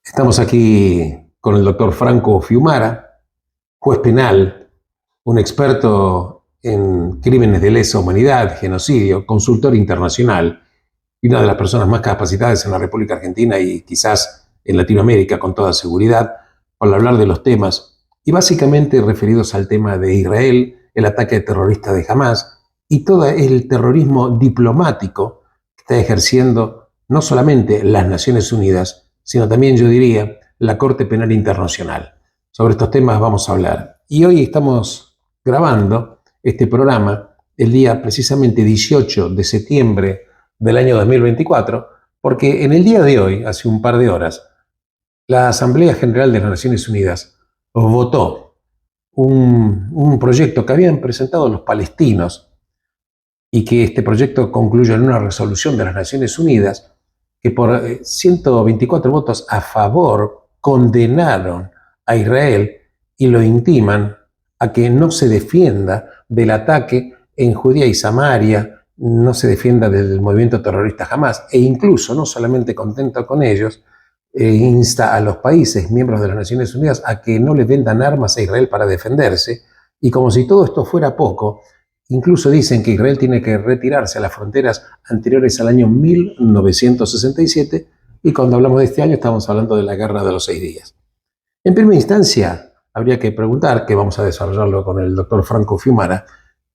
Estamos aquí con el doctor Franco Fiumara, juez penal, un experto en crímenes de lesa humanidad, genocidio, consultor internacional y una de las personas más capacitadas en la República Argentina y quizás en Latinoamérica con toda seguridad para hablar de los temas y básicamente referidos al tema de Israel, el ataque terrorista de Hamás y todo el terrorismo diplomático que está ejerciendo no solamente las Naciones Unidas, sino también, yo diría, la Corte Penal Internacional. Sobre estos temas vamos a hablar. Y hoy estamos grabando este programa el día precisamente 18 de septiembre del año 2024, porque en el día de hoy, hace un par de horas, la Asamblea General de las Naciones Unidas votó un proyecto que habían presentado los palestinos y que este proyecto concluyó en una resolución de las Naciones Unidas que por 124 votos a favor condenaron a Israel y lo intiman a que no se defienda del ataque en Judea y Samaria, no se defienda del movimiento terrorista Hamás, e incluso, no solamente contento con ellos, insta a los países miembros de las Naciones Unidas a que no le vendan armas a Israel para defenderse, y como si todo esto fuera poco, incluso dicen que Israel tiene que retirarse a las fronteras anteriores al año 1967, y cuando hablamos de este año estamos hablando de la Guerra de los 6 días. En primera instancia, habría que preguntar, que vamos a desarrollarlo con el doctor Franco Fiumara,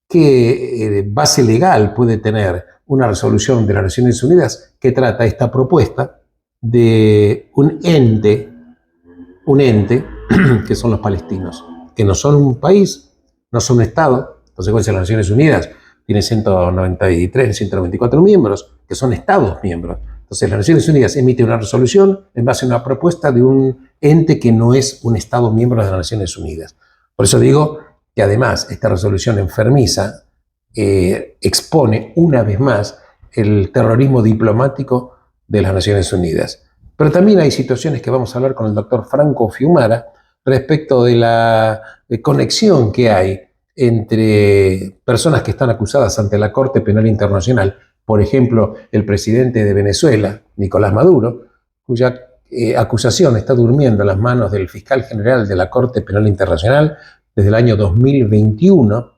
qué base legal puede tener una resolución de las Naciones Unidas que trata esta propuesta de un ente que son los palestinos, que no son un país, no son un Estado. En consecuencia, las Naciones Unidas tienen 193, 194 miembros, que son Estados miembros. Entonces, las Naciones Unidas emite una resolución en base a una propuesta de un ente que no es un Estado miembro de las Naciones Unidas. Por eso digo que además esta resolución enfermiza expone una vez más el terrorismo diplomático de las Naciones Unidas. Pero también hay situaciones que vamos a hablar con el doctor Franco Fiumara respecto de la conexión que hay entre personas que están acusadas ante la Corte Penal Internacional, por ejemplo, el presidente de Venezuela, Nicolás Maduro, cuya acusación está durmiendo en las manos del fiscal general de la Corte Penal Internacional desde el año 2021,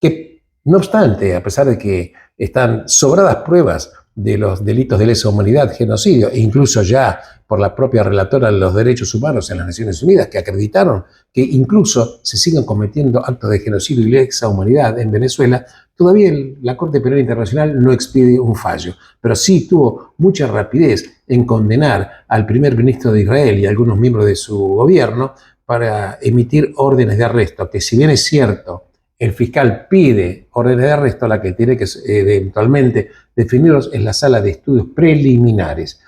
que no obstante, a pesar de que están sobradas pruebas de los delitos de lesa humanidad, genocidio, e incluso ya por la propia relatora de los derechos humanos en las Naciones Unidas, que acreditaron que incluso se siguen cometiendo actos de genocidio y lesa humanidad en Venezuela, todavía la Corte Penal Internacional no expide un fallo, pero sí tuvo mucha rapidez en condenar al primer ministro de Israel y a algunos miembros de su gobierno para emitir órdenes de arresto, que si bien es cierto, el fiscal pide órdenes de arresto, la que tiene que eventualmente definirlos es la sala de estudios preliminares.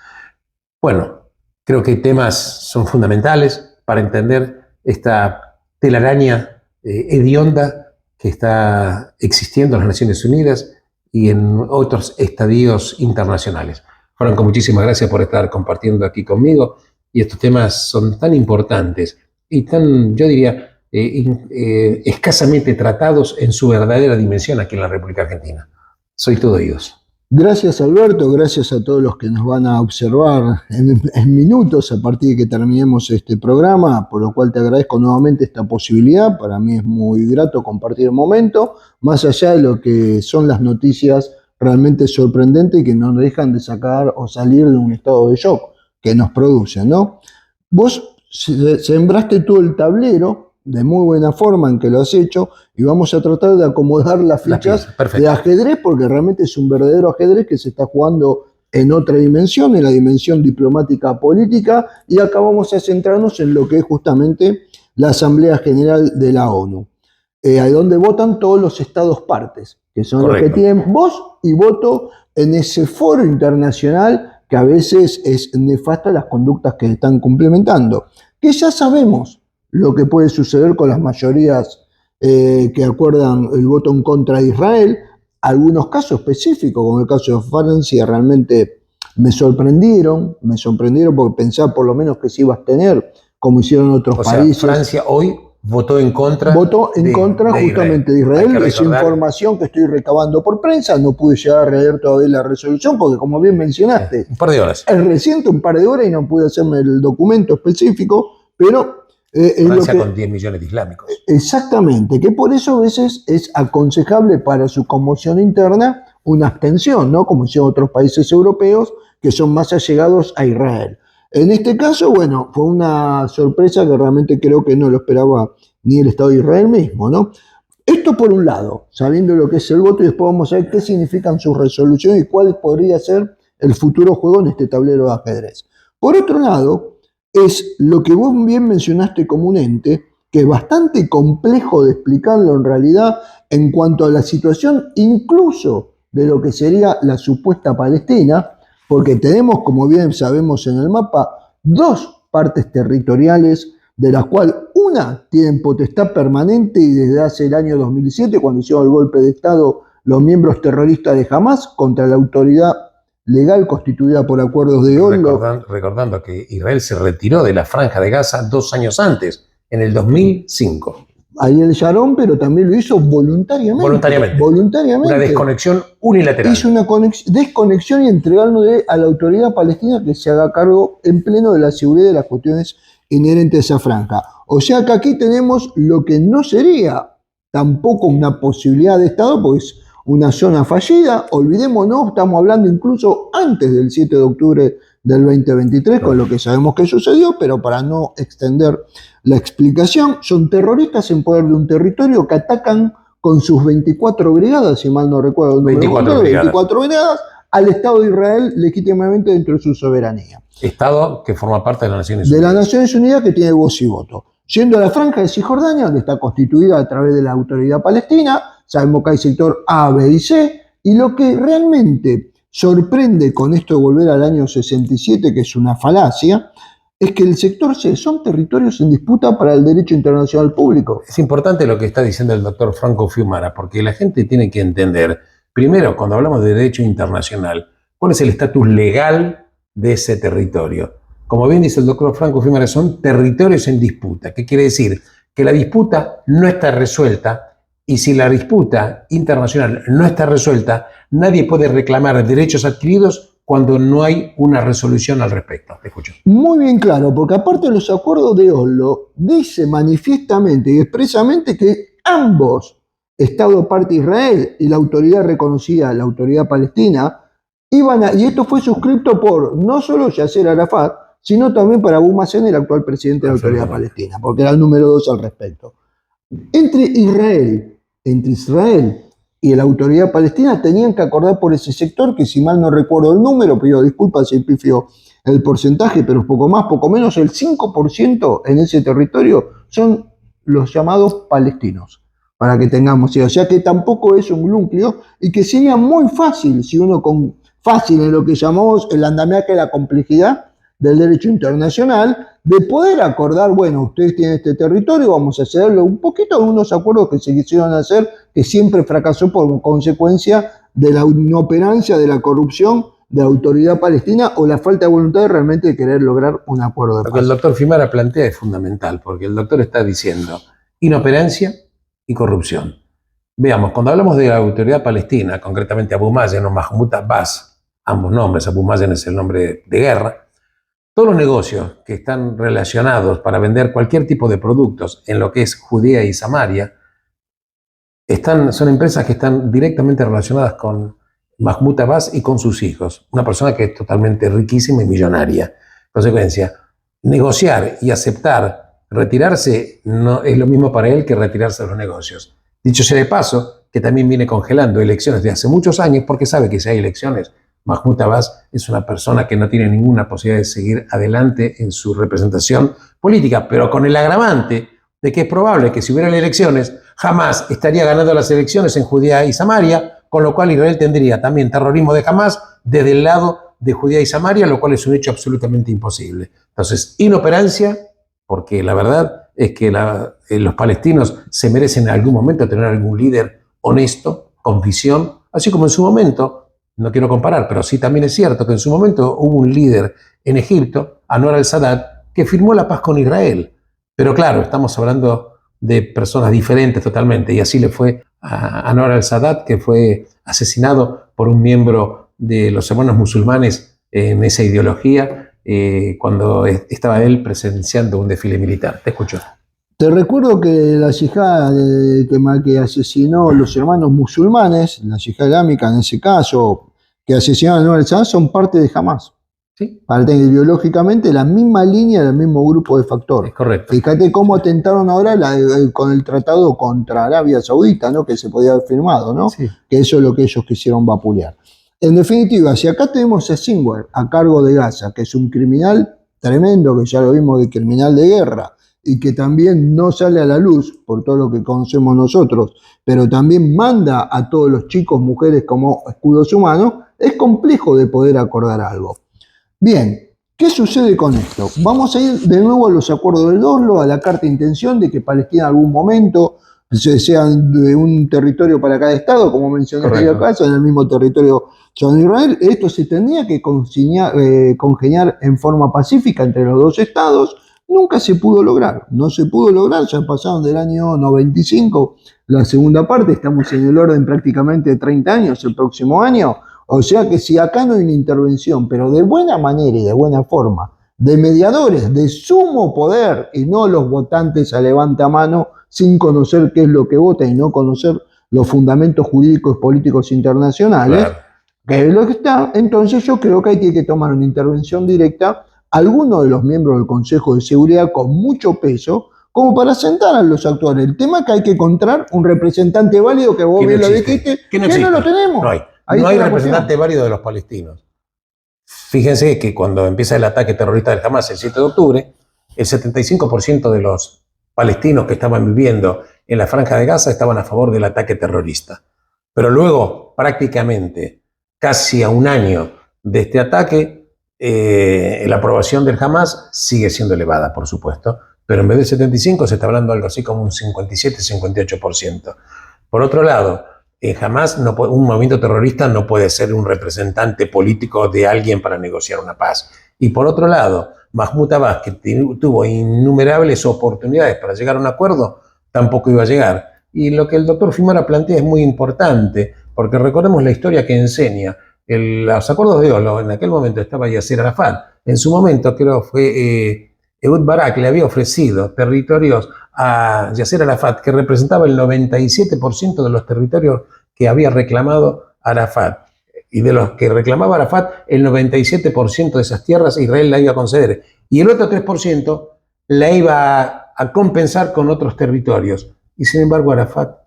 Bueno, creo que temas son fundamentales para entender esta telaraña hedionda que está existiendo en las Naciones Unidas y en otros estadios internacionales. Franco, muchísimas gracias por estar compartiendo aquí conmigo, y estos temas son tan importantes y tan, yo diría, escasamente tratados en su verdadera dimensión aquí en la República Argentina. Soy todo oídos. Gracias, Alberto, gracias a todos los que nos van a observar en minutos a partir de que terminemos este programa, por lo cual te agradezco nuevamente esta posibilidad. Para mí es muy grato compartir el momento, más allá de lo que son las noticias realmente sorprendentes y que no nos dejan de sacar o salir de un estado de shock que nos producen, ¿no? Vos sembraste todo el tablero de muy buena forma en que lo has hecho, y vamos a tratar de acomodar las fichas de ajedrez, porque realmente es un verdadero ajedrez que se está jugando en otra dimensión, en la dimensión diplomática política, y acá vamos a centrarnos en lo que es justamente la Asamblea General de la ONU, ahí donde votan todos los estados partes, que son los que tienen voz y voto en ese foro internacional que a veces es nefasta las conductas que están complementando, que ya sabemos lo que puede suceder con las mayorías que acuerdan el voto en contra de Israel. Algunos casos específicos, como el caso de Francia, realmente me sorprendieron porque pensaba por lo menos que se iba a tener, como hicieron otros países. Francia hoy votó en contra. Votó en contra justamente de Israel. Es información que estoy recabando por prensa. No pude llegar a leer todavía la resolución porque, como bien mencionaste, un par de horas. Es reciente, un par de horas, y no pude hacerme el documento específico, pero... Francia con 10 millones de islámicos. Exactamente, que por eso a veces es aconsejable para su conmoción interna una abstención, ¿no? Como hicieron otros países europeos que son más allegados a Israel. En este caso, bueno, fue una sorpresa que realmente creo que no lo esperaba ni el Estado de Israel mismo, ¿no? Esto por un lado, sabiendo lo que es el voto, y después vamos a ver qué significan sus resoluciones y cuál podría ser el futuro juego en este tablero de ajedrez. Por otro lado, es lo que vos bien mencionaste como un ente, que es bastante complejo de explicarlo en realidad en cuanto a la situación incluso de lo que sería la supuesta Palestina, porque tenemos, como bien sabemos en el mapa, dos partes territoriales, de las cuales una tiene potestad permanente y desde hace el año 2007, cuando hicieron el golpe de Estado los miembros terroristas de Hamas contra la autoridad legal constituida por acuerdos de Oslo. Recordando que Israel se retiró de la Franja de Gaza 2 años antes, en el 2005. Ariel Sharon, pero también lo hizo voluntariamente. Una desconexión unilateral. Hizo una desconexión y entregándole a la autoridad palestina que se haga cargo en pleno de la seguridad de las cuestiones inherentes a esa franja. O sea que aquí tenemos lo que no sería tampoco una posibilidad de Estado, porque es una zona fallida. Olvidémonos, estamos hablando incluso antes del 7 de octubre del 2023, con lo que sabemos que sucedió, pero para no extender la explicación, son terroristas en poder de un territorio que atacan con sus 24 brigadas, si mal no recuerdo, 24 brigadas, al Estado de Israel legítimamente dentro de su soberanía. Estado que forma parte de las Naciones Unidas. De las Naciones Unidas, que tiene voz y voto. Yendo a la franja de Cisjordania, donde está constituida a través de la autoridad palestina, sabemos que hay sector A, B y C, y lo que realmente sorprende con esto de volver al año 67, que es una falacia, es que el sector C son territorios en disputa para el derecho internacional público. Es importante lo que está diciendo el doctor Franco Fiumara, porque la gente tiene que entender, primero, cuando hablamos de derecho internacional, cuál es el estatus legal de ese territorio. Como bien dice el doctor Franco Fiumara, son territorios en disputa. ¿Qué quiere decir? Que la disputa no está resuelta, y si la disputa internacional no está resuelta, nadie puede reclamar derechos adquiridos cuando no hay una resolución al respecto. Te escucho. Muy bien claro, porque aparte de los acuerdos de Oslo, dice manifiestamente y expresamente que ambos, Estado parte de Israel y la autoridad reconocida, la autoridad palestina, y esto fue suscrito por no solo Yasser Arafat, sino también por Abu Mazen, el actual presidente de la autoridad palestina, porque era el número 2 al respecto. Entre Israel y la autoridad palestina tenían que acordar por ese sector, que si mal no recuerdo el número, pido disculpas si pifio el porcentaje, pero poco más, poco menos, el 5% en ese territorio son los llamados palestinos, para que tengamos idea. O sea que tampoco es un núcleo y que sería muy fácil, si uno fácil en lo que llamamos el andamiaje de la complejidad del derecho internacional, de poder acordar, bueno, ustedes tienen este territorio, vamos a hacerlo un poquito de unos acuerdos que se quisieron hacer, que siempre fracasó por consecuencia de la inoperancia, de la corrupción de la autoridad palestina o la falta de voluntad realmente de querer lograr un acuerdo de paz. Lo que el doctor Fiumara plantea es fundamental, porque el doctor está diciendo inoperancia y corrupción. Veamos, cuando hablamos de la autoridad palestina, concretamente Abu Mazen o Mahmoud Abbas, ambos nombres, Abu Mazen es el nombre de guerra, todos los negocios que están relacionados para vender cualquier tipo de productos en lo que es Judea y Samaria, son empresas que están directamente relacionadas con Mahmoud Abbas y con sus hijos, una persona que es totalmente riquísima y millonaria. En consecuencia, negociar y aceptar retirarse no es lo mismo para él que retirarse de los negocios. Dicho sea de paso, que también viene congelando elecciones de hace muchos años porque sabe que si hay elecciones, Mahmoud Abbas es una persona que no tiene ninguna posibilidad de seguir adelante en su representación política, pero con el agravante de que es probable que si hubiera elecciones, Hamas estaría ganando las elecciones en Judea y Samaria, con lo cual Israel tendría también terrorismo de Hamas desde el lado de Judea y Samaria, lo cual es un hecho absolutamente imposible. Entonces, inoperancia, porque la verdad es que los palestinos se merecen en algún momento tener algún líder honesto, con visión, así como en su momento, no quiero comparar, pero sí también es cierto que en su momento hubo un líder en Egipto, Anwar al-Sadat, que firmó la paz con Israel. Pero claro, estamos hablando de personas diferentes totalmente, y así le fue a Anwar al-Sadat, que fue asesinado por un miembro de los hermanos musulmanes en esa ideología, cuando estaba él presenciando un desfile militar. Te escucho. Te recuerdo que la yihad que asesinó a los hermanos musulmanes, la yihad islámica en ese caso, que asesinaron a Anwar al-Sadat, son parte de Hamas. Sí, Para tener ideológicamente la misma línea del mismo grupo de factores. es correcto. Fíjate cómo atentaron ahora con el tratado contra Arabia Saudita, ¿no? Que se podía haber firmado, ¿no? Sí. Que eso es lo que ellos quisieron vapulear. En definitiva, si acá tenemos a Sinwar a cargo de Gaza, que es un criminal tremendo, que ya lo vimos de criminal de guerra, y que también no sale a la luz por todo lo que conocemos nosotros, pero también manda a todos los chicos, mujeres como escudos humanos, es complejo de poder acordar algo. Bien, ¿qué sucede con esto? Vamos a ir de nuevo a los acuerdos del Oslo, a la carta de intención de que Palestina en algún momento sea de un territorio para cada estado, como mencioné acá, en el mismo territorio son Israel. Esto se tenía que congeniar en forma pacífica entre los dos estados. Nunca se pudo lograr, no se pudo lograr, ya pasaron del año 95, la segunda parte, estamos en el orden prácticamente de 30 años el próximo año. O sea que si acá no hay una intervención, pero de buena manera y de buena forma, de mediadores de sumo poder y no los votantes a levanta mano sin conocer qué es lo que votan y no conocer los fundamentos jurídicos y políticos internacionales, claro, que es lo que está, entonces yo creo que hay que tomar una intervención directa algunos de los miembros del Consejo de Seguridad con mucho peso, como para sentar a los actores. El tema es que hay que encontrar un representante válido, que vos bien lo dijiste, que no lo tenemos. No hay representante válido de los palestinos. Fíjense que cuando empieza el ataque terrorista del Hamas el 7 de octubre, el 75% de los palestinos que estaban viviendo en la Franja de Gaza estaban a favor del ataque terrorista. Pero luego, prácticamente casi a un año de este ataque, la aprobación del Hamas sigue siendo elevada, por supuesto, pero en vez del 75 se está hablando algo así como un 57-58%. Por otro lado, jamás un movimiento terrorista no puede ser un representante político de alguien para negociar una paz. Y por otro lado, Mahmoud Abbas, que tuvo innumerables oportunidades para llegar a un acuerdo, tampoco iba a llegar. Y lo que el doctor Fimara plantea es muy importante, porque recordemos la historia que enseña. Los acuerdos de Oslo, en aquel momento estaba Yasser Arafat. En su momento, creo fue Ehud Barak, le había ofrecido territorios a Yasser Arafat, que representaba el 97% de los territorios que había reclamado Arafat. Y de los que reclamaba Arafat, el 97% de esas tierras Israel la iba a conceder. Y el otro 3% la iba a compensar con otros territorios. Y sin embargo Arafat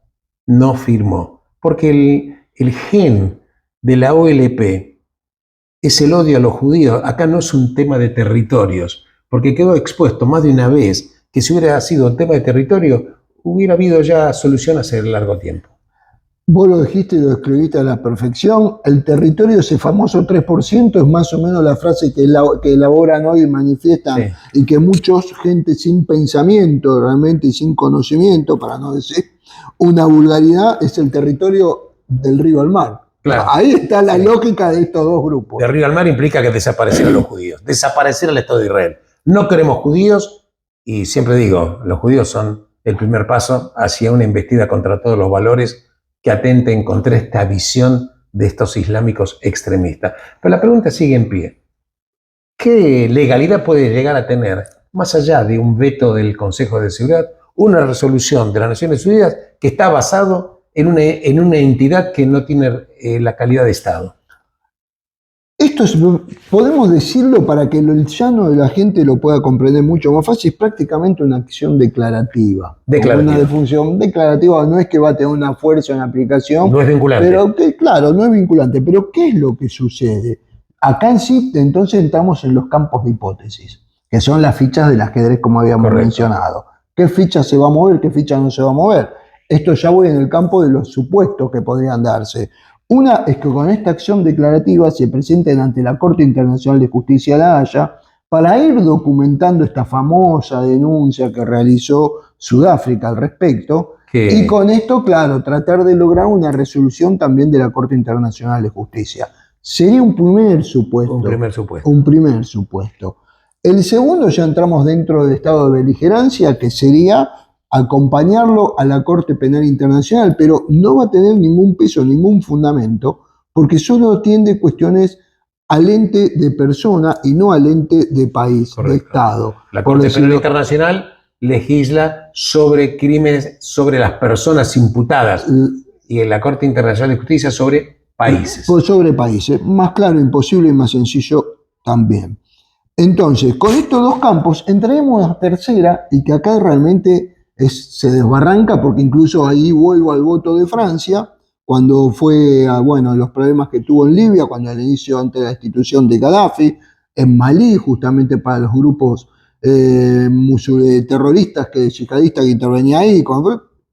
no firmó. Porque el gen de la OLP es el odio a los judíos. Acá no es un tema de territorios, porque quedó expuesto más de una vez que si hubiera sido un tema de territorio, hubiera habido ya solución hace largo tiempo. Vos lo dijiste y lo escribiste a la perfección. El territorio, ese famoso 3%, es más o menos la frase que elaboran hoy y manifiestan, sí, y que mucha gente sin pensamiento realmente y sin conocimiento, para no decir una vulgaridad, es el territorio del río al mar. Claro. Ahí está la lógica de estos dos grupos. De río al mar implica que desaparecieran los judíos, desaparecer el Estado de Israel. No queremos judíos y siempre digo, los judíos son el primer paso hacia una embestida contra todos los valores que atenten contra esta visión de estos islámicos extremistas. Pero la pregunta sigue en pie. ¿Qué legalidad puede llegar a tener, más allá de un veto del Consejo de Seguridad, una resolución de las Naciones Unidas que está basado en una entidad que no tiene la calidad de Estado? Esto podemos decirlo para que el llano de la gente lo pueda comprender mucho más fácil, es prácticamente una acción declarativa. Una defunción declarativa, no es que va a tener una fuerza en aplicación. No es vinculante. Pero que, claro, no es vinculante. Pero ¿qué es lo que sucede? Acá en sí, entonces entramos en los campos de hipótesis, que son las fichas del ajedrez, como habíamos mencionado. ¿Qué ficha se va a mover? ¿Qué ficha no se va a mover? Esto ya voy en el campo de los supuestos que podrían darse. Una es que con esta acción declarativa se presenten ante la Corte Internacional de Justicia de La Haya para ir documentando esta famosa denuncia que realizó Sudáfrica al respecto. Y con esto, claro, tratar de lograr una resolución también de la Corte Internacional de Justicia. Sería un primer supuesto. Un primer supuesto. El segundo, ya entramos dentro del estado de beligerancia, que sería acompañarlo a la Corte Penal Internacional, pero no va a tener ningún peso, ningún fundamento, porque solo atiende cuestiones al ente de persona y no al ente de país, Correcto. de Estado. La por Corte decirlo. Penal Internacional legisla sobre crímenes sobre las personas imputadas y en la Corte Internacional de Justicia sobre países. Sobre países. Más claro, imposible y más sencillo también. Entonces, con estos dos campos entraremos a la tercera y que acá realmente se desbarranca porque incluso ahí vuelvo al voto de Francia cuando fue, bueno, los problemas que tuvo en Libia, cuando al inicio ante la destitución de Gaddafi, en Malí, justamente para los grupos terroristas, yihadistas que intervenían ahí,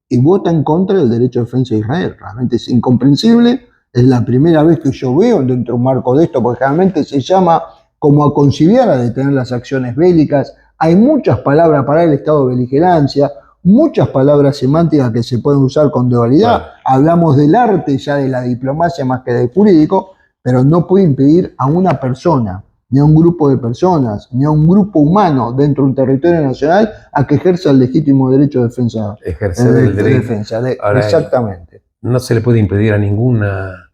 y vota en contra del derecho de defensa de Israel. Realmente es incomprensible. Es la primera vez que yo veo dentro de un marco de esto, porque realmente se llama como a conciliar, a detener las acciones bélicas. Hay muchas palabras para el estado de beligerancia, muchas palabras semánticas que se pueden usar con dualidad. Claro. Hablamos del arte ya de la diplomacia más que del jurídico, pero no puede impedir a una persona, ni a un grupo de personas, ni a un grupo humano dentro de un territorio nacional a que ejerza el legítimo derecho de defensa. Ejercer el derecho. Defensa. Ahora, exactamente. No se le puede impedir a ninguna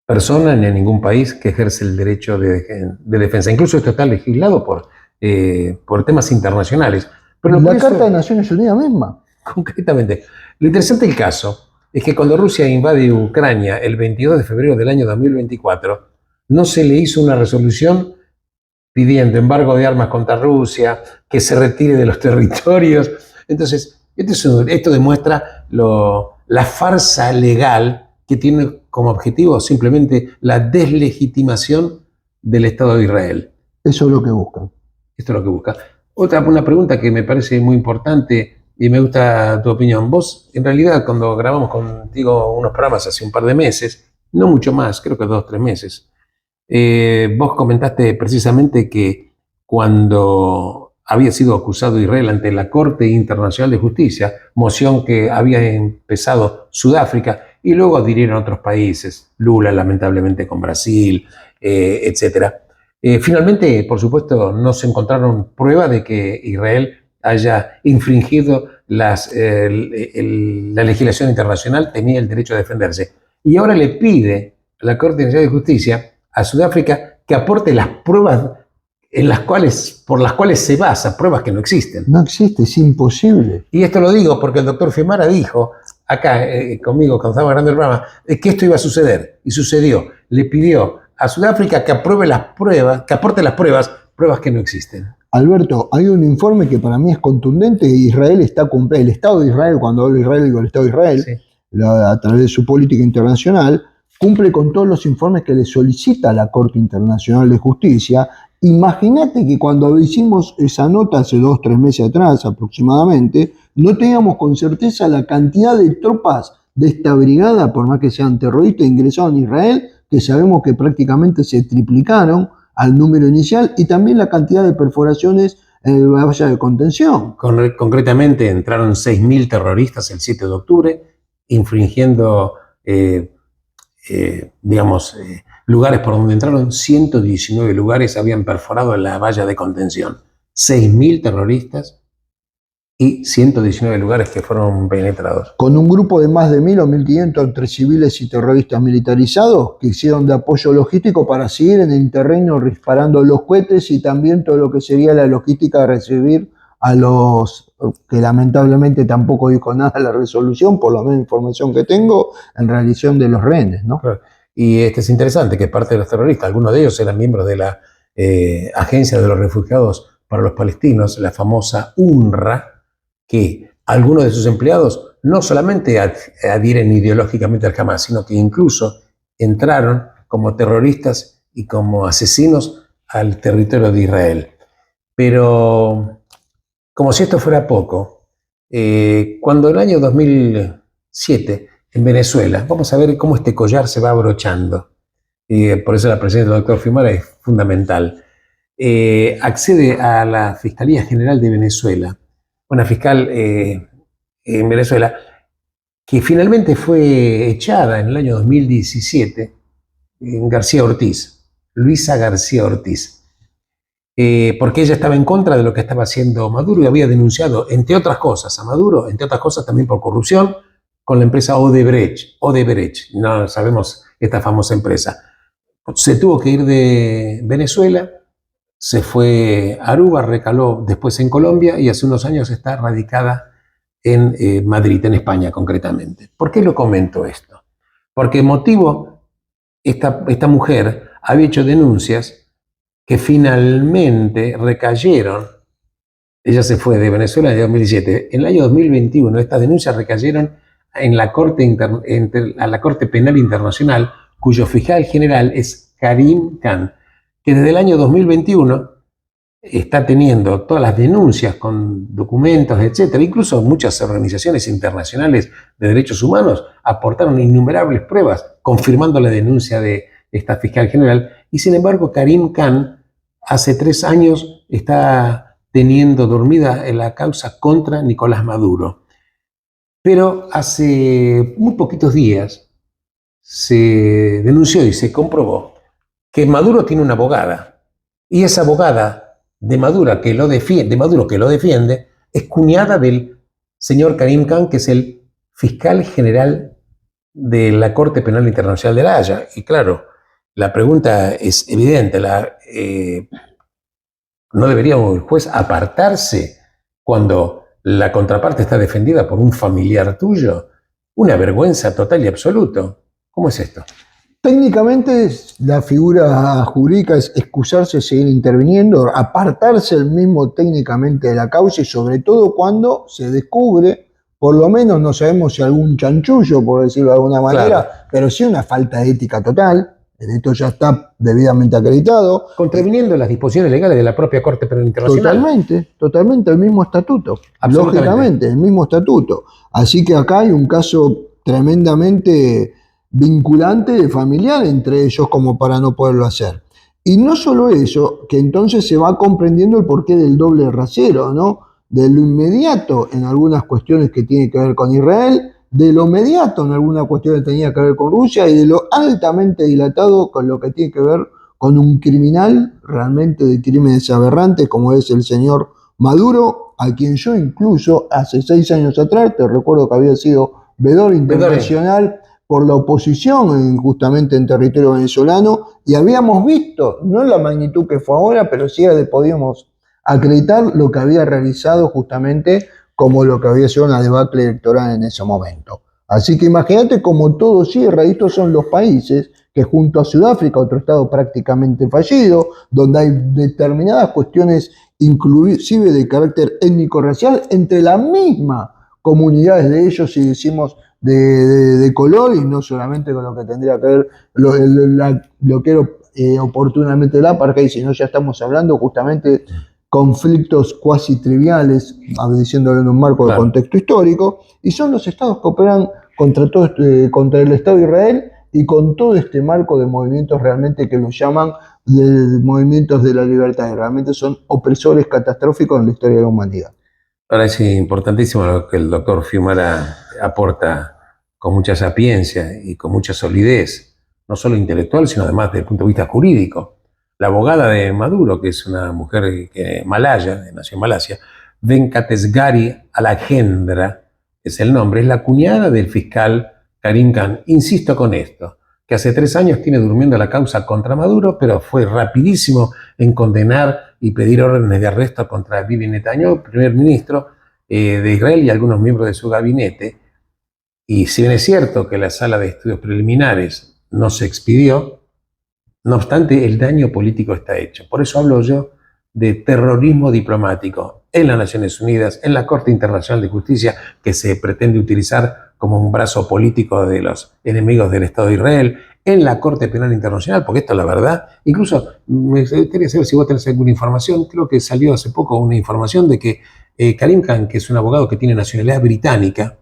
persona ni a ningún país que ejerce el derecho de defensa. Incluso esto está legislado por temas internacionales. Pero la Carta de Naciones Unidas misma. Concretamente. Lo interesante del caso es que cuando Rusia invade Ucrania el 22 de febrero del año 2024, no se le hizo una resolución pidiendo embargo de armas contra Rusia, que se retire de los territorios. Entonces, esto demuestra la farsa legal que tiene como objetivo simplemente la deslegitimación del Estado de Israel. Eso es lo que buscan. Esto es lo que busca. Una pregunta que me parece muy importante y me gusta tu opinión. Vos, en realidad, cuando grabamos contigo unos programas hace un par de meses, no mucho más, creo que 2 o 3 meses, vos comentaste precisamente que cuando había sido acusado Israel ante la Corte Internacional de Justicia, moción que había empezado Sudáfrica y luego adhirieron otros países, Lula lamentablemente con Brasil, etcétera. Finalmente, por supuesto, no se encontraron pruebas de que Israel haya infringido la legislación internacional, tenía el derecho a defenderse. Y ahora le pide a la Corte Internacional de Justicia a Sudáfrica que aporte las pruebas por las cuales se basa, pruebas que no existen. No existe, es imposible. Y esto lo digo porque el doctor Fiumara dijo acá conmigo, cuando estaba grabando el programa, que esto iba a suceder, y sucedió. Le pidió a Sudáfrica que apruebe las pruebas, que aporte las pruebas que no existen. Alberto, hay un informe que para mí es contundente. Israel está cumpliendo, el Estado de Israel, cuando hablo de Israel digo el Estado de Israel, sí, a través de su política internacional, cumple con todos los informes que le solicita a la Corte Internacional de Justicia. Imagínate que cuando hicimos esa nota hace 2 o 3 meses atrás aproximadamente, no teníamos con certeza la cantidad de tropas de esta brigada, por más que sean terroristas, ingresados en Israel, que sabemos que prácticamente se triplicaron al número inicial, y también la cantidad de perforaciones en la valla de contención. Concretamente entraron 6.000 terroristas el 7 de octubre, infringiendo, lugares por donde entraron 119 lugares, habían perforado la valla de contención. 6.000 terroristas y 119 lugares que fueron penetrados. Con un grupo de más de 1.000 o 1.500 entre civiles y terroristas militarizados que hicieron de apoyo logístico para seguir en el terreno disparando los cohetes y también todo lo que sería la logística de recibir a los que lamentablemente tampoco dijo nada la resolución, por la misma información que tengo, en realización de los rehenes, ¿no? Y es interesante que parte de los terroristas, algunos de ellos eran miembros de la Agencia de los Refugiados para los Palestinos, la famosa UNRWA, que algunos de sus empleados no solamente adhieren ideológicamente al Hamas, sino que incluso entraron como terroristas y como asesinos al territorio de Israel. Pero, como si esto fuera poco, cuando en el año 2007, en Venezuela, vamos a ver cómo este collar se va abrochando, y por eso la presencia del doctor Fiumara es fundamental, accede a la Fiscalía General de Venezuela, una fiscal en Venezuela, que finalmente fue echada en el año 2017, García Ortiz, Luisa García Ortiz. porque ella estaba en contra de lo que estaba haciendo Maduro y había denunciado, entre otras cosas, a Maduro, entre otras cosas también por corrupción, con la empresa Odebrecht, no sabemos esta famosa empresa. Se tuvo que ir de Venezuela, se fue a Aruba, recaló después en Colombia y hace unos años está radicada en Madrid, en España concretamente. ¿Por qué lo comento esto? Porque esta mujer había hecho denuncias que finalmente recayeron. Ella se fue de Venezuela en el 2017. En el año 2021 estas denuncias recayeron en la a la Corte Penal Internacional, cuyo fiscal general es Karim Khan, que desde el año 2021 está teniendo todas las denuncias con documentos, etcétera. Incluso muchas organizaciones internacionales de derechos humanos aportaron innumerables pruebas confirmando la denuncia de esta fiscal general. Y sin embargo, Karim Khan hace 3 años está teniendo dormida en la causa contra Nicolás Maduro. Pero hace muy poquitos días se denunció y se comprobó que Maduro tiene una abogada. Y esa abogada de Maduro que lo defiende es cuñada del señor Karim Khan, que es el fiscal general de la Corte Penal Internacional de La Haya. Y claro, la pregunta es evidente. ¿No debería el juez apartarse cuando la contraparte está defendida por un familiar tuyo? Una vergüenza total y absoluta. ¿Cómo es esto? Técnicamente la figura jurídica es excusarse, seguir interviniendo, apartarse el mismo técnicamente de la causa y sobre todo cuando se descubre, por lo menos no sabemos si algún chanchullo, por decirlo de alguna manera, claro, pero sí una falta de ética total. Esto ya está debidamente acreditado. Contraviniendo las disposiciones legales de la propia Corte Penal Internacional. Totalmente, el mismo estatuto. Lógicamente, el mismo estatuto. Así que acá hay un caso tremendamente vinculante familiar entre ellos como para no poderlo hacer. Y no solo eso, que entonces se va comprendiendo el porqué del doble rasero, ¿no? De lo inmediato en algunas cuestiones que tienen que ver con Israel, de lo mediato en alguna cuestión que tenía que ver con Rusia y de lo altamente dilatado con lo que tiene que ver con un criminal realmente de crímenes aberrantes como es el señor Maduro, a quien yo incluso hace 6 años atrás, te recuerdo que había sido vedor internacional por la oposición justamente en territorio venezolano y habíamos visto, no en la magnitud que fue ahora, pero sí podíamos acreditar lo que había realizado justamente como lo que había sido una debacle electoral en ese momento. Así que imagínate cómo todo cierra, y estos son los países que junto a Sudáfrica, otro estado prácticamente fallido, donde hay determinadas cuestiones inclusive de carácter étnico-racial entre la misma comunidades de ellos, si decimos de color, y no solamente con lo que tendría que ver lo que era oportunamente el apartheid, sino ya estamos hablando justamente conflictos cuasi triviales, diciéndolo en un marco de contexto histórico, y son los estados que operan contra el Estado de Israel y con todo este marco de movimientos realmente que los llaman de movimientos de la libertad, y realmente son opresores catastróficos en la historia de la humanidad. Ahora es importantísimo lo que el doctor Fiumara aporta con mucha sapiencia y con mucha solidez, no solo intelectual, sino además desde el punto de vista jurídico. La abogada de Maduro, que es una mujer malaya, nació en Malasia, Venkatesgari Alagendra, es el nombre, es la cuñada del fiscal Karim Khan. Insisto con esto, que hace 3 años tiene durmiendo la causa contra Maduro, pero fue rapidísimo en condenar y pedir órdenes de arresto contra Bibi Netanyahu, primer ministro de Israel, y algunos miembros de su gabinete. Y si bien es cierto que la sala de estudios preliminares no se expidió, no obstante, el daño político está hecho. Por eso hablo yo de terrorismo diplomático en las Naciones Unidas, en la Corte Internacional de Justicia, que se pretende utilizar como un brazo político de los enemigos del Estado de Israel, en la Corte Penal Internacional, porque esto es la verdad. Incluso me gustaría saber si vos tenés alguna información. Creo que salió hace poco una información de que Karim Khan, que es un abogado que tiene nacionalidad británica,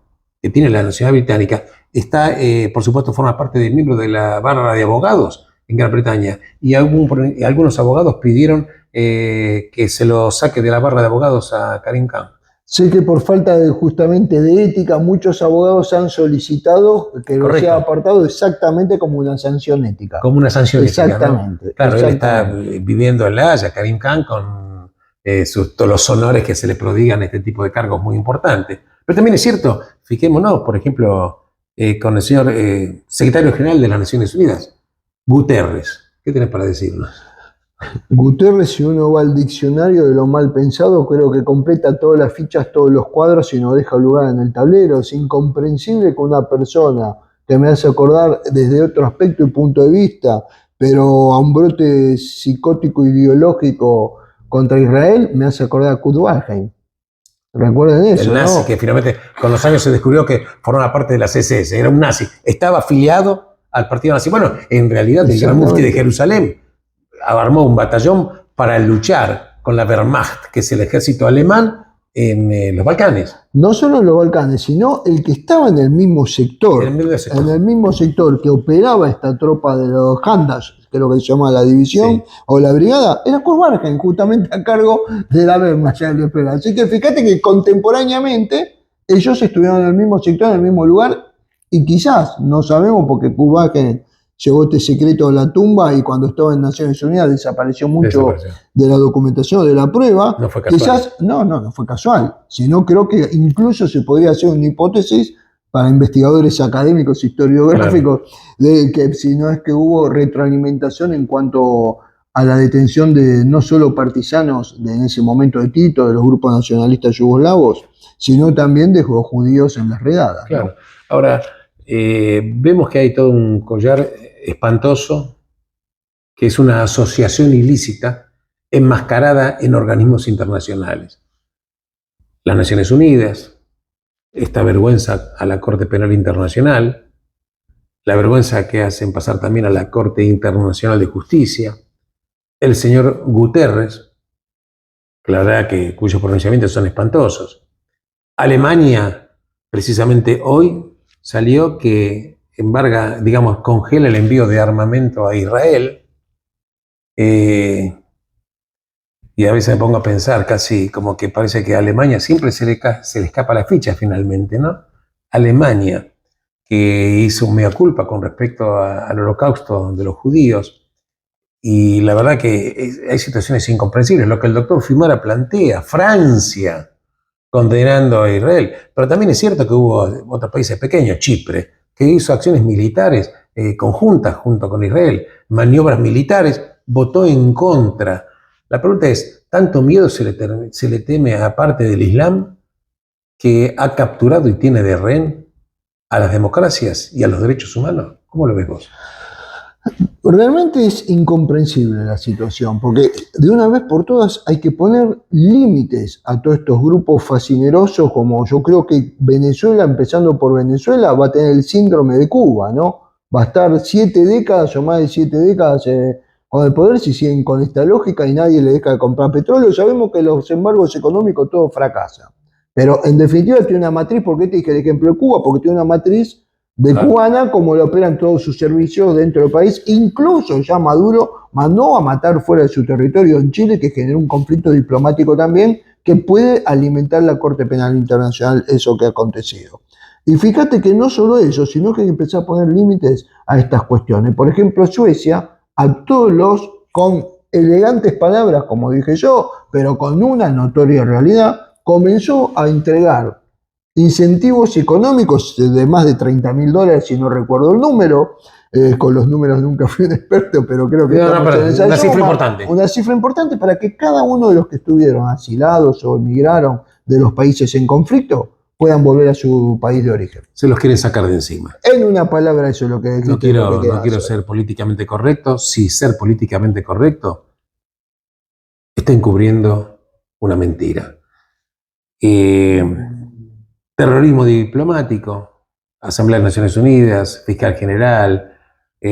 está, por supuesto, forma parte del miembro de la barra de abogados en Gran Bretaña, y algunos abogados pidieron que se lo saque de la barra de abogados a Karim Khan. Sé que por falta justamente de ética, muchos abogados han solicitado que lo Correcto. sea apartado exactamente como una sanción ética. Como una sanción ética, ¿no? Exactamente. Claro, él está Exactamente. viviendo en La Haya, Karim Khan, con todos los honores que se le prodigan a este tipo de cargos muy importantes. Pero también es cierto, fijémonos, por ejemplo, con el señor secretario general de las Naciones Unidas, Guterres. ¿Qué tenés para decirnos? Guterres, si uno va al diccionario de lo mal pensado, creo que completa todas las fichas, todos los cuadros y no deja lugar en el tablero. Es incomprensible que una persona que me hace acordar desde otro aspecto y punto de vista, pero a un brote psicótico ideológico contra Israel, me hace acordar a Kurt Waldheim. Recuerden eso, El nazi, ¿no? que finalmente con los años se descubrió que formaba parte de la SS, era un nazi, estaba afiliado al partido nazi. Bueno, en realidad el gran mufti de Jerusalén armó un batallón para luchar con la Wehrmacht, que es el ejército alemán, en los Balcanes. No solo en los Balcanes, sino el que estaba en el mismo sector, en el mismo sector que operaba esta tropa de los Handas, creo que se llama la división, sí, o la brigada, era Kurt Waldheim, justamente a cargo de la Wehrmacht. Así que fíjate que contemporáneamente ellos estuvieron en el mismo sector, en el mismo lugar, y quizás, no sabemos porque Kurt Waldheim llevó este secreto a la tumba y cuando estaba en Naciones Unidas desapareció mucho de la documentación, de la prueba. No fue casual. Quizás, no fue casual, sino creo que incluso se podría hacer una hipótesis para investigadores académicos, historiográficos, claro, de que si no es que hubo retroalimentación en cuanto a la detención de no solo partisanos en ese momento de Tito, de los grupos nacionalistas yugoslavos, sino también de los judíos en las redadas. Claro. ¿No? Ahora, vemos que hay todo un collar espantoso, que es una asociación ilícita enmascarada en organismos internacionales. Las Naciones Unidas, esta vergüenza a la Corte Penal Internacional, la vergüenza que hacen pasar también a la Corte Internacional de Justicia, el señor Guterres, que la verdad que cuyos pronunciamientos son espantosos. Alemania, precisamente hoy, salió que embarga, digamos, congela el envío de armamento a Israel. Y a veces me pongo a pensar casi como que parece que a Alemania siempre se le escapa la ficha finalmente, ¿no? Alemania, que hizo un mea culpa con respecto al holocausto de los judíos. Y la verdad que hay situaciones incomprensibles. Lo que el doctor Fimara plantea, Francia condenando a Israel. Pero también es cierto que hubo otros países pequeños, Chipre, que hizo acciones militares conjuntas junto con Israel, maniobras militares, votó en contra. La pregunta es, ¿tanto miedo se le teme a parte del Islam que ha capturado y tiene de rehén a las democracias y a los derechos humanos? ¿Cómo lo ves vos? Realmente es incomprensible la situación, porque de una vez por todas hay que poner límites a todos estos grupos fascinerosos, como yo creo que Venezuela, empezando por Venezuela, va a tener el síndrome de Cuba, ¿no? Va a estar 7 décadas o más de 7 décadas con el poder si siguen con esta lógica y nadie le deja de comprar petróleo. Sabemos que los embargos económicos todo fracasa, pero en definitiva tiene una matriz, porque te dije el ejemplo de Cuba, porque tiene una matriz de cubana, como lo operan todos sus servicios dentro del país. Incluso ya Maduro mandó a matar fuera de su territorio en Chile, que generó un conflicto diplomático también, que puede alimentar la Corte Penal Internacional, eso que ha acontecido. Y fíjate que no solo eso, sino que hay que empezar a poner límites a estas cuestiones. Por ejemplo, Suecia, a todos los, con elegantes palabras, como dije yo, pero con una notoria realidad, comenzó a entregar incentivos económicos de más de $30.000, si no recuerdo el número. Con los números nunca fui un experto, pero creo que una cifra importante. Una cifra importante para que cada uno de los que estuvieron asilados o emigraron de los países en conflicto puedan volver a su país de origen. Se los quieren sacar de encima. En una palabra, eso es lo que... No quiero ser políticamente correcto. Si ser políticamente correcto está encubriendo una mentira. Terrorismo diplomático, Asamblea de Naciones Unidas, Fiscal General,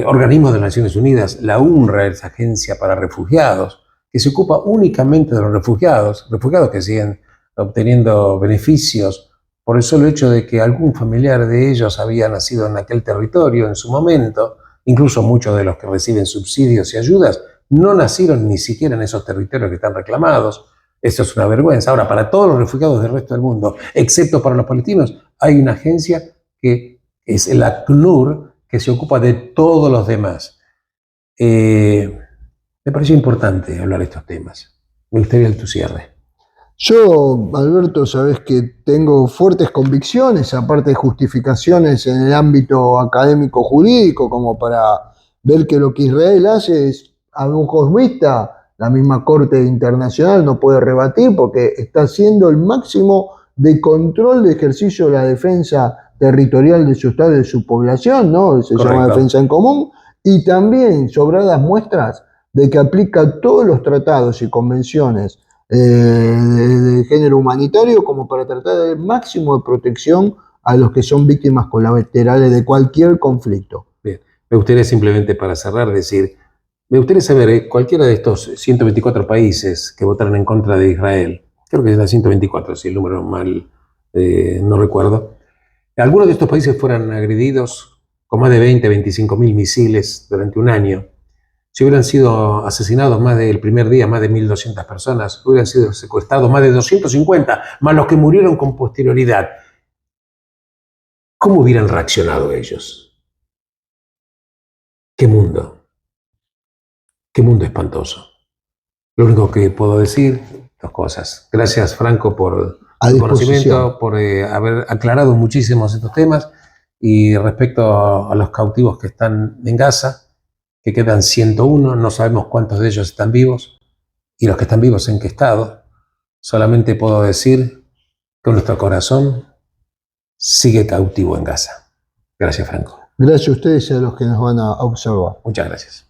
organismos de las Naciones Unidas, la UNRWA, esa agencia para refugiados, que se ocupa únicamente de los refugiados que siguen obteniendo beneficios por el solo hecho de que algún familiar de ellos había nacido en aquel territorio en su momento. Incluso muchos de los que reciben subsidios y ayudas no nacieron ni siquiera en esos territorios que están reclamados. Eso es una vergüenza. Ahora, para todos los refugiados del resto del mundo, excepto para los palestinos, hay una agencia que es el ACNUR, que se ocupa de todos los demás. Me pareció importante hablar de estos temas. Me gustaría tu cierre. Yo, Alberto, sabes que tengo fuertes convicciones, aparte de justificaciones en el ámbito académico jurídico, como para ver que lo que Israel hace es, a ojos vista, la misma Corte Internacional no puede rebatir porque está haciendo el máximo de control de ejercicio de la defensa territorial de su Estado y de su población, ¿no? Se llama Correcto. defensa en común, y también sobradas muestras de que aplica todos los tratados y convenciones de género humanitario como para tratar de dar el máximo de protección a los que son víctimas colaterales de cualquier conflicto. Bien. Me gustaría simplemente para cerrar decir, me gustaría saber, cualquiera de estos 124 países que votaron en contra de Israel, creo que es la 124, si el número mal no recuerdo, algunos de estos países fueran agredidos con más de 25.000 misiles durante un año. Si hubieran sido asesinados más del primer día, más de 1.200 personas, hubieran sido secuestrados más de 250, más los que murieron con posterioridad. ¿Cómo hubieran reaccionado ellos? ¡Qué mundo! ¡Qué mundo espantoso! Lo único que puedo decir, dos cosas. Gracias, Franco, por tu conocimiento, por haber aclarado muchísimos estos temas. Y respecto a los cautivos que están en Gaza, que quedan 101, no sabemos cuántos de ellos están vivos y los que están vivos en qué estado. Solamente puedo decir que nuestro corazón sigue cautivo en Gaza. Gracias, Franco. Gracias a ustedes y a los que nos van a observar. Muchas gracias.